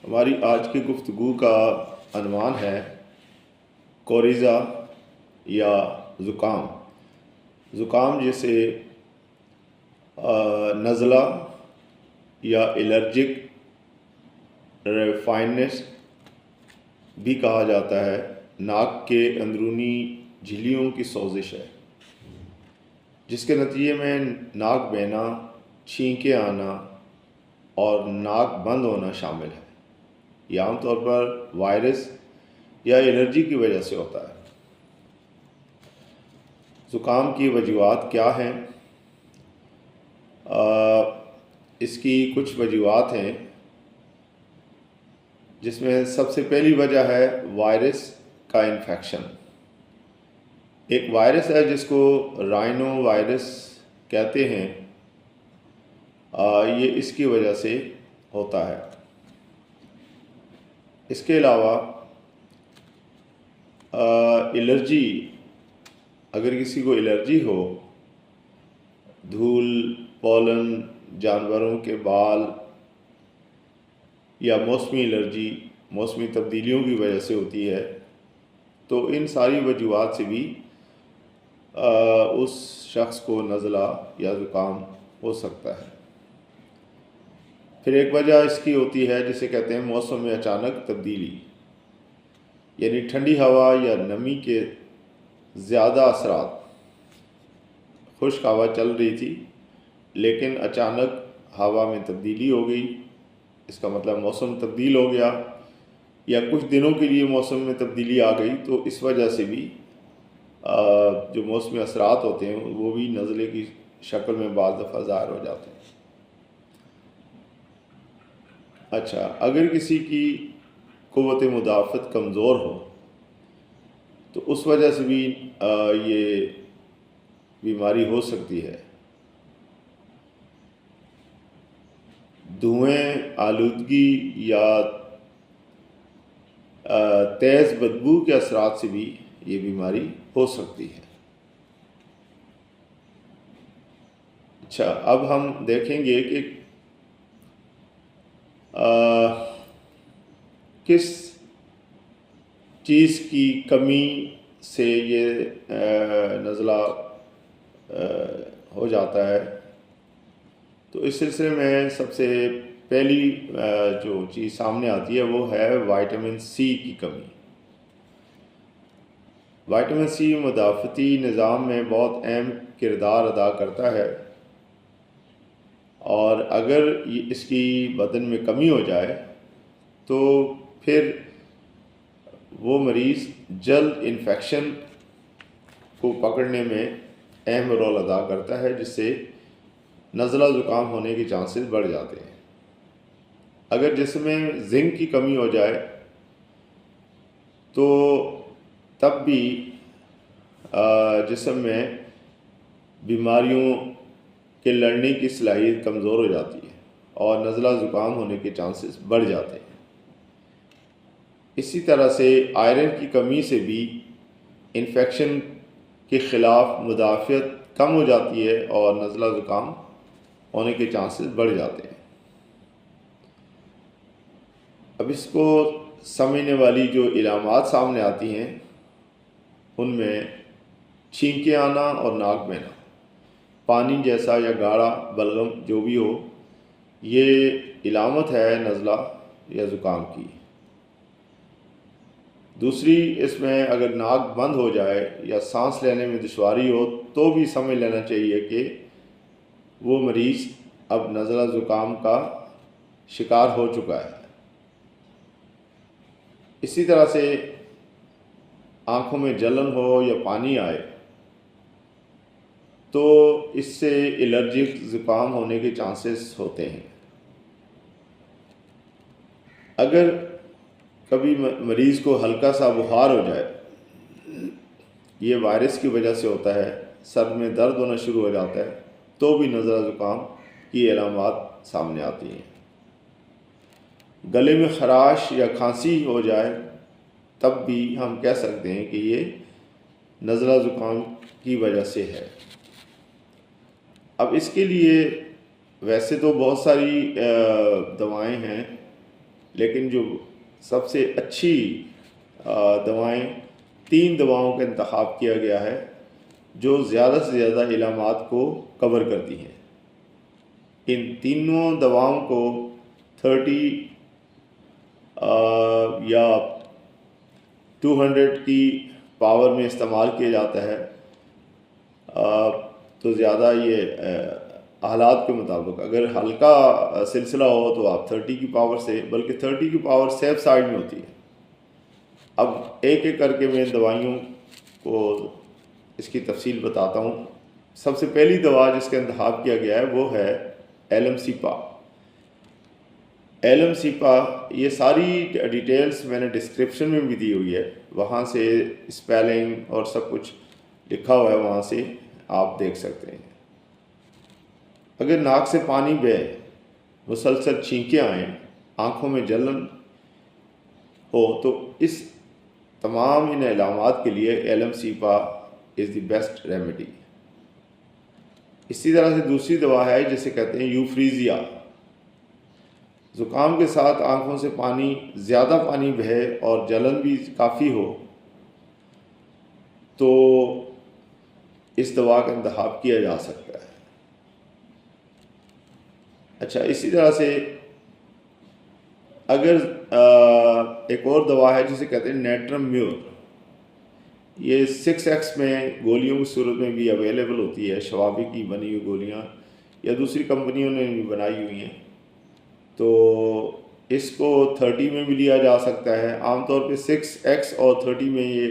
हमारी आज की गुफ्तगू का अनवान है कोरिज़ा या ज़ुकाम। ज़ुकाम जिसे नज़ला या एलर्जिक रेफाइनस भी कहा जाता है, नाक के अंदरूनी झिल्लियों की सोजिश है जिसके नतीजे में नाक बहना, छींके आना और नाक बंद होना शामिल है। यह आमतौर पर वायरस या एलर्जी की वजह से होता है। ज़ुकाम की वजूहात क्या हैं? इसकी कुछ वजूहात हैं जिसमें सबसे पहली वजह है वायरस का इन्फेक्शन। एक वायरस है जिसको राइनो वायरस कहते हैं, ये इसकी वजह से होता है। इसके अलावा एलर्जी, अगर किसी को एलर्जी हो, धूल, पोलन, जानवरों के बाल या मौसमी एलर्जी मौसमी तब्दीलियों की वजह से होती है, तो इन सारी वजूहात से भी उस शख्स को नज़ला या ज़ुकाम हो सकता है। फिर एक वजह इसकी होती है जिसे कहते हैं मौसम में अचानक तब्दीली, यानी ठंडी हवा या नमी के ज़्यादा असरात। खुश्क हवा चल रही थी लेकिन अचानक हवा में तब्दीली हो गई, इसका मतलब मौसम तब्दील हो गया, या कुछ दिनों के लिए मौसम में तब्दीली आ गई, तो इस वजह से भी जो मौसमी असरात होते हैं वो भी नज़ले की शक्ल में बाज़ दफ़ा ज़ाहिर हो जाते हैं। अच्छा, अगर किसी की क़ुव्वत मुदाफ़त कमज़ोर हो तो उस वजह से भी ये बीमारी हो सकती है। धुएं, आलूदगी या तेज़ बदबू के असरात से भी ये बीमारी हो सकती है। अच्छा, अब हम देखेंगे कि किस चीज़ की कमी से ये नज़ला हो जाता है। तो इस सिलसिले में सबसे पहली जो चीज़ सामने आती है वो है विटामिन सी की कमी। विटामिन सी मुदाफ़ती निज़ाम में बहुत अहम किरदार अदा करता है, और अगर इसकी बदन में कमी हो जाए तो फिर वो मरीज़ जल्द इन्फेक्शन को पकड़ने में अहम रोल अदा करता है, जिससे नज़ला ज़ुकाम होने के चांसेस बढ़ जाते हैं। अगर जिसमें जिंक की कमी हो जाए तो तब भी जिस्म में बीमारियों के लड़ने की सलाहियत कमज़ोर हो जाती है और नज़ला ज़ुकाम होने के चांसेस बढ़ जाते हैं। इसी तरह से आयरन की कमी से भी इन्फेक्शन के ख़िलाफ़ मुदाफ़ियत कम हो जाती है और नज़ला ज़ुकाम होने के चांसेस बढ़ जाते हैं। अब इसको समझने वाली जो इलामात सामने आती हैं उनमें छींके आना और नाक बहना, पानी जैसा या गाढ़ा बलगम जो भी हो, ये इलामत है नज़ला या ज़ुकाम की। दूसरी, इसमें अगर नाक बंद हो जाए या सांस लेने में दुश्वारी हो तो भी समझ लेना चाहिए कि वो मरीज़ अब नज़ला ज़ुकाम का शिकार हो चुका है। इसी तरह से आँखों में जलन हो या पानी आए तो इससे एलर्जिक ज़ुकाम होने के चांसेस होते हैं। अगर कभी मरीज़ को हल्का सा बुखार हो जाए, ये वायरस की वजह से होता है, सर में दर्द होना शुरू हो जाता है, तो भी नज़ला ज़ुकाम की अलामात सामने आती हैं। गले में खराश या खांसी हो जाए तब भी हम कह सकते हैं कि ये नज़ला ज़ुकाम की वजह से है। अब इसके लिए वैसे तो बहुत सारी दवाएं हैं, लेकिन जो सबसे अच्छी दवाएं 3 दवाओं का इंतखाब किया गया है जो ज़्यादा से ज़्यादा इलामात को कवर करती हैं। इन तीनों दवाओं को 30 या 200 की पावर में इस्तेमाल किया जाता है। तो ज़्यादा ये हालात के मुताबिक अगर हल्का सिलसिला हो तो आप 30 की पावर से, बल्कि 30 की पावर सेफ साइड में होती है। अब एक एक करके मैं दवाइयों को इसकी तफसील बताता हूँ। सबसे पहली दवा जिसका इंतखाब किया गया है वो है एलमसीपा। एलमसीपा, ये सारी डिटेल्स मैंने डिस्क्रिप्शन में भी दी हुई है, वहाँ से स्पेलिंग और सब कुछ लिखा हुआ है, वहाँ से आप देख सकते हैं। अगर नाक से पानी बहे, मुसलसल छींकें आएँ, आँखों में जलन हो, तो इस तमाम इन इलामात के लिए एलमसीपा इज़ द बेस्ट रेमेडी। इसी तरह से दूसरी दवा है जिसे कहते हैं यूफ्रीजिया। ज़ुकाम के साथ आँखों से पानी, ज़्यादा पानी बहे और जलन भी काफ़ी हो तो इस दवा का इंतखाब किया जा सकता है। अच्छा, इसी तरह से अगर एक और दवा है जिसे कहते हैं नेट्रम म्यूर। ये 6x में गोलियों की सूरत में भी अवेलेबल होती है, शवाबी की बनी हुई गोलियाँ या दूसरी कंपनियों ने भी बनाई हुई हैं। तो इसको 30 में भी लिया जा सकता है। आमतौर पे 6x और 30 में ये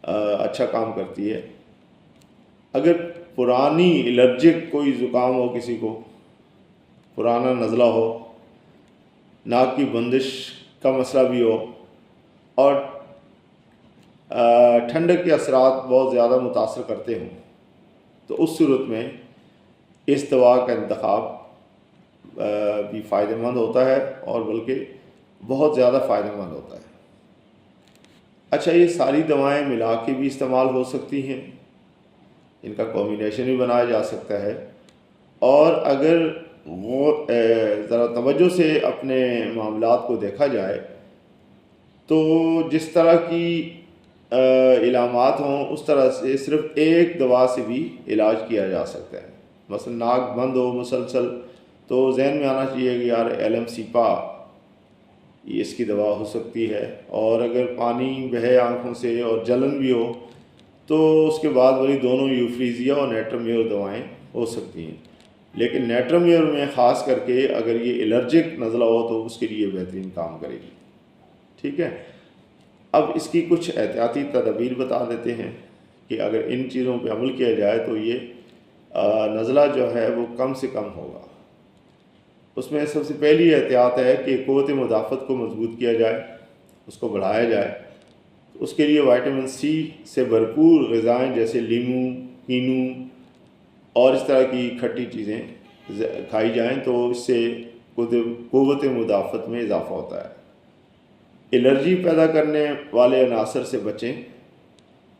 अच्छा काम करती है। अगर पुरानी एलर्जिक कोई ज़ुकाम हो, किसी को पुराना नज़ला हो, नाक की बंदिश का मसला भी हो और ठंडक के असरात बहुत ज़्यादा मुतासर करते हों, तो उस सूरत में इस दवा का इंतखाब भी फ़ायदेमंद होता है और बल्कि बहुत ज़्यादा फ़ायदेमंद होता है। अच्छा, ये सारी दवाएं मिला के भी इस्तेमाल हो सकती हैं, इनका कॉम्बिनेशन भी बनाया जा सकता है। और अगर वो ज़रा तवज्जो से अपने मामलात को देखा जाए तो जिस तरह की इलामात हों उस तरह से सिर्फ एक दवा से भी इलाज किया जा सकता है। मसलन नाक बंद हो मुसलसल, तो जहन में आना चाहिए कि यार एलमसीपा ये इसकी दवा हो सकती है। और अगर पानी बहे आँखों से और जलन भी हो तो उसके बाद वही दोनों यूफ्रीजिया और नेट्रम्योर दवाएं हो सकती हैं। लेकिन नेट्रम्योर में ख़ास करके अगर ये एलर्जिक नज़ला हो तो उसके लिए बेहतरीन काम करेगी। ठीक है, अब इसकी कुछ एहतियाती तदबीर बता देते हैं कि अगर इन चीज़ों पे अमल किया जाए तो ये नज़ला जो है वो कम से कम होगा। उसमें सबसे पहली एहतियात है कि क़ुव्वत मुदाफ़त को मजबूत किया जाए, उसको बढ़ाया जाए। उसके लिए विटामिन सी से भरपूर ग़िज़ाएँ जैसे लीमू, कीनू और इस तरह की खट्टी चीज़ें खाई जाएं, तो इससे क़ुव्वत मुदाफ़त में इजाफ़ा होता है। एलर्जी पैदा करने वाले अनासर से बचें,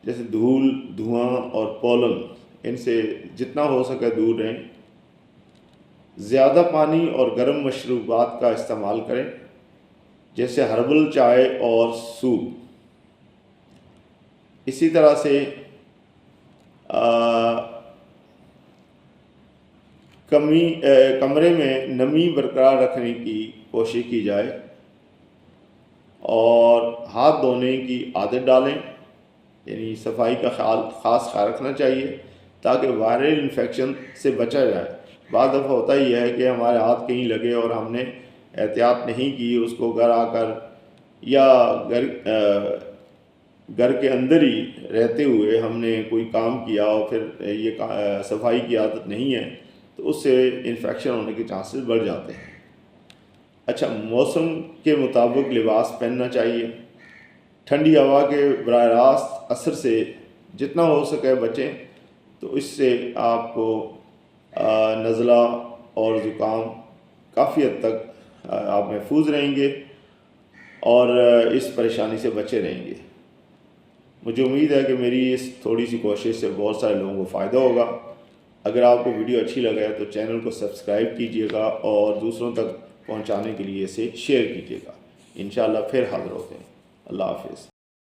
जैसे धूल, धुआं और पोलन, इनसे जितना हो सके दूर रहें। ज़्यादा पानी और गर्म मशरूबात का इस्तेमाल करें, जैसे हर्बल चाय और सूप। इसी तरह से कमरे में नमी बरकरार रखने की कोशिश की जाए और हाथ धोने की आदत डालें, यानी सफाई का ख़ास ख्याल रखना चाहिए ताकि वायरल इन्फेक्शन से बचा जाए। बाद दफ़ा होता ही है कि हमारे हाथ कहीं लगे और हमने एहतियात नहीं की, उसको घर आकर या घर के अंदर ही रहते हुए हमने कोई काम किया और फिर ये सफाई की आदत नहीं है, तो उससे इन्फेक्शन होने के चांसेस बढ़ जाते हैं। अच्छा, मौसम के मुताबिक लिबास पहनना चाहिए। ठंडी हवा के बराह रास्त असर से जितना हो सके बचें, तो इससे आपको नज़ला और ज़ुकाम काफ़ी हद तक आप महफूज रहेंगे और इस परेशानी से बचे रहेंगे। मुझे उम्मीद है कि मेरी इस थोड़ी सी कोशिश से बहुत सारे लोगों को फ़ायदा होगा। अगर आपको वीडियो अच्छी लगे तो चैनल को सब्सक्राइब कीजिएगा और दूसरों तक पहुंचाने के लिए इसे शेयर कीजिएगा। इंशाअल्लाह फिर हाज़िर होते हैं। अल्लाह हाफिज़।